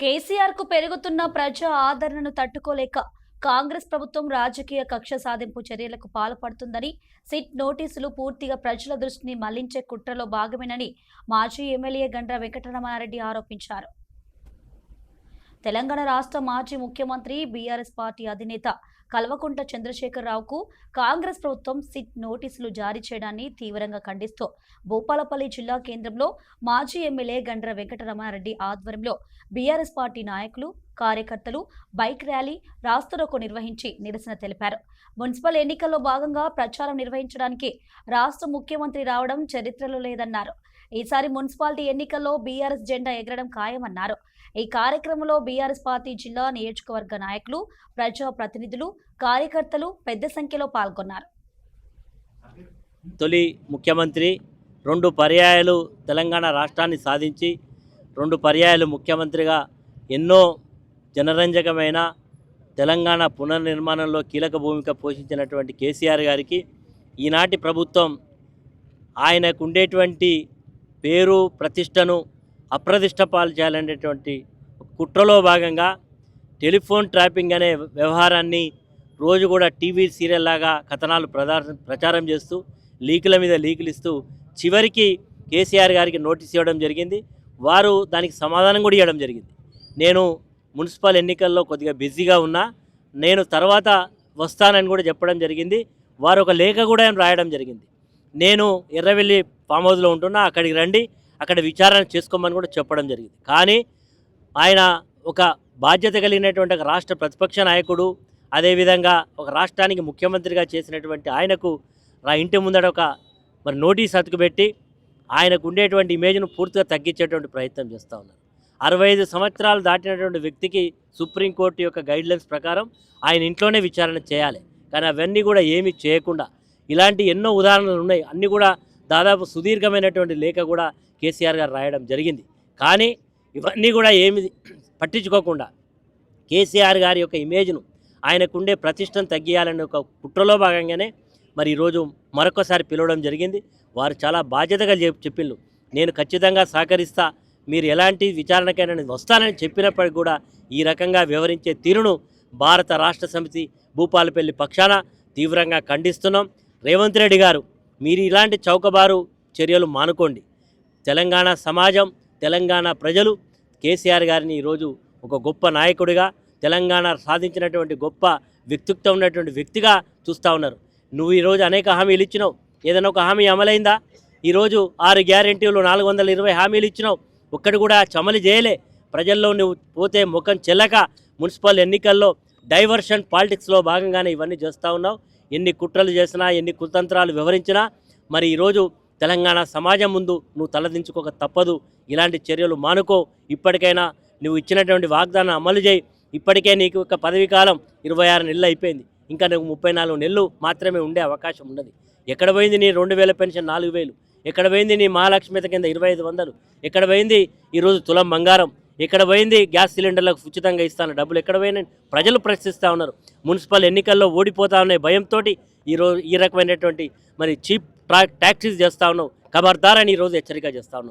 కేసీఆర్ కు పెరుగుతున్న ప్రజా ఆదరణను తట్టుకోలేక కాంగ్రెస్ ప్రభుత్వం రాజకీయ కక్ష సాధింపు చర్యలకు పాల్పడుతుందని సిట్ నోటీసులు పూర్తిగా ప్రజల దృష్టిని మళ్లించే కుట్రలో భాగమేనని మాజీ ఎమ్మెల్యే గండ్ర వెంకటరమణారెడ్డి ఆరోపించారు. తెలంగాణ రాష్ట్ర మాజీ ముఖ్యమంత్రి బీఆర్ఎస్ పార్టీ అధినేత కల్వకుంట్ల చంద్రశేఖరరావుకు కాంగ్రెస్ ప్రభుత్వం సిట్ నోటీసులు జారీ చేయడాన్ని తీవ్రంగా ఖండిస్తూ భూపాలపల్లి జిల్లా కేంద్రంలో మాజీ ఎమ్మెల్యే గండ్ర వెంకటరమణారెడ్డి ఆధ్వర్యంలో బీఆర్ఎస్ పార్టీ నాయకులు, కార్యకర్తలు బైక్ ర్యాలీ, రాస్తారోకో నిర్వహించి నిరసన తెలిపారు. మున్సిపల్ ఎన్నికల్లో భాగంగా ప్రచారం నిర్వహించడానికి రాష్ట్ర ముఖ్యమంత్రి రావడం చరిత్రలో లేదన్నారు. ఈసారి మున్సిపాలిటీ ఎన్నికల్లో బీఆర్ఎస్ జెండా ఎగరడం ఖాయమన్నారు. ఈ కార్యక్రమంలో బీఆర్ఎస్ పార్టీ జిల్లా నియోజకవర్గ నాయకులు, ప్రజా ప్రతినిధులు, కార్యకర్తలు పెద్ద సంఖ్యలో పాల్గొన్నారు. తొలి ముఖ్యమంత్రి 2 పర్యాయాలు తెలంగాణ రాష్ట్రాన్ని సాధించి 2 పర్యాయాలు ముఖ్యమంత్రిగా ఎన్నో జనరంజకమైన తెలంగాణ పునర్నిర్మాణంలో కీలక భూమిక పోషించినటువంటి కేసీఆర్ గారికి ఈనాటి ప్రభుత్వం ఆయనకు ఉండేటువంటి పేరు ప్రతిష్టను అప్రతిష్ట పాలు చేయాలనేటువంటి కుట్రలో భాగంగా టెలిఫోన్ ట్రాపింగ్ అనే వ్యవహారాన్ని రోజు కూడా టీవీ సీరియల్ లాగా కథనాలు ప్రచారం చేస్తూ లీకుల మీద లీకులు ఇస్తూ చివరికి కేసీఆర్ గారికి నోటీస్ ఇవ్వడం జరిగింది. వారు దానికి సమాధానం కూడా ఇవ్వడం జరిగింది. నేను మున్సిపల్ ఎన్నికల్లో కొద్దిగా బిజీగా ఉన్నా, నేను తర్వాత వస్తానని కూడా చెప్పడం జరిగింది. వారు ఒక లేఖ కూడా రాయడం జరిగింది. నేను ఎర్రవెల్లి ఫామ్ హౌస్లో ఉంటున్నా, అక్కడికి రండి, అక్కడ విచారణ చేసుకోమని కూడా చెప్పడం జరిగింది. కానీ ఆయన ఒక బాధ్యత కలిగినటువంటి ఒక రాష్ట్ర ప్రతిపక్ష నాయకుడు, అదేవిధంగా ఒక రాష్ట్రానికి ముఖ్యమంత్రిగా చేసినటువంటి ఆయనకు ఇంటి ముందట ఒక నోటీస్ అతుకుపెట్టి ఆయనకు ఉండేటువంటి ఇమేజ్ను పూర్తిగా తగ్గించేటువంటి ప్రయత్నం చేస్తూ ఉన్నారు. 65 సంవత్సరాలు దాటినటువంటి వ్యక్తికి సుప్రీంకోర్టు యొక్క గైడ్లైన్స్ ప్రకారం ఆయన ఇంట్లోనే విచారణ చేయాలి. కానీ అవన్నీ కూడా ఏమీ చేయకుండా ఇలాంటి ఎన్నో ఉదాహరణలు ఉన్నాయి. అన్నీ కూడా దాదాపు సుదీర్ఘమైనటువంటి లేఖ కూడా కేసీఆర్ గారు రాయడం జరిగింది. కానీ ఇవన్నీ కూడా ఏమి పట్టించుకోకుండా కేసీఆర్ గారి యొక్క ఇమేజ్ను, ఆయనకుండే ప్రతిష్టను తగ్గియాలనే ఒక కుట్రలో భాగంగానే ఈరోజు మరొకసారి పిలవడం జరిగింది. వారు చాలా బాధ్యతగా చెప్పిండ్రు, నేను ఖచ్చితంగా సహకరిస్తా, మీరు ఎలాంటి విచారణకైనా వస్తానని చెప్పినప్పటికీ కూడా ఈ రకంగా వ్యవహరించే తీరును భారత రాష్ట్ర సమితి భూపాలపల్లి పక్షాన తీవ్రంగా ఖండిస్తున్నాం. రేవంత్ రెడ్డి గారు, మీరు ఇలాంటి చౌకబారు చర్యలు మానుకోండి. తెలంగాణ సమాజం, తెలంగాణ ప్రజలు కేసీఆర్ గారిని ఈరోజు ఒక గొప్ప నాయకుడిగా, తెలంగాణ సాధించినటువంటి గొప్ప వ్యక్తిత్వం ఉన్నటువంటి వ్యక్తిగా చూస్తూ ఉన్నారు. నువ్వు ఈరోజు అనేక హామీలు ఇచ్చినావు, ఏదైనా ఒక హామీ అమలైందా? ఈరోజు 6 గ్యారెంటీలు 420 హామీలు ఇచ్చినావు, ఒక్కటి కూడా అమలు చేయలే. ప్రజల్లో నువ్వు పోతే ముఖం చెల్లక మున్సిపల్ ఎన్నికల్లో డైవర్షన్ పాలిటిక్స్లో భాగంగానే ఇవన్నీ చేస్తూ ఉన్నావు. ఎన్ని కుట్రలు చేసినా, ఎన్ని కుతంత్రాలు వివరించినా ఈరోజు తెలంగాణ సమాజం ముందు నువ్వు తలదించుకోక తప్పదు. ఇలాంటి చర్యలు మానుకో. ఇప్పటికైనా నువ్వు ఇచ్చినటువంటి వాగ్దానం అమలు చేయి. ఇప్పటికే నీకు ఒక పదవీ కాలం 26 నెలలు అయిపోయింది. ఇంకా నువ్వు 34 నెలలు మాత్రమే ఉండే అవకాశం ఉన్నది. ఎక్కడ పోయింది నీ 2000 పెన్షన్ 4000? ఎక్కడ పోయింది నీ మహాలక్ష్మిత కింద 2500? ఎక్కడ పోయింది ఈరోజు తులం బంగారం? ఎక్కడ పోయింది గ్యాస్ సిలిండర్లకు ఉచితంగా ఇస్తాను డబ్బులు? ఎక్కడ పోయినా ప్రజలు ప్రశ్నిస్తూ ఉన్నారు. మున్సిపల్ ఎన్నికల్లో ఓడిపోతా ఉన్నాయి భయంతో ఈరోజు ఈ రకమైనటువంటి చీప్ ట్యాక్సీస్ చేస్తూ ఉన్నావు. ఖబర్దారని ఈరోజు హెచ్చరిక చేస్తూ ఉన్నావు.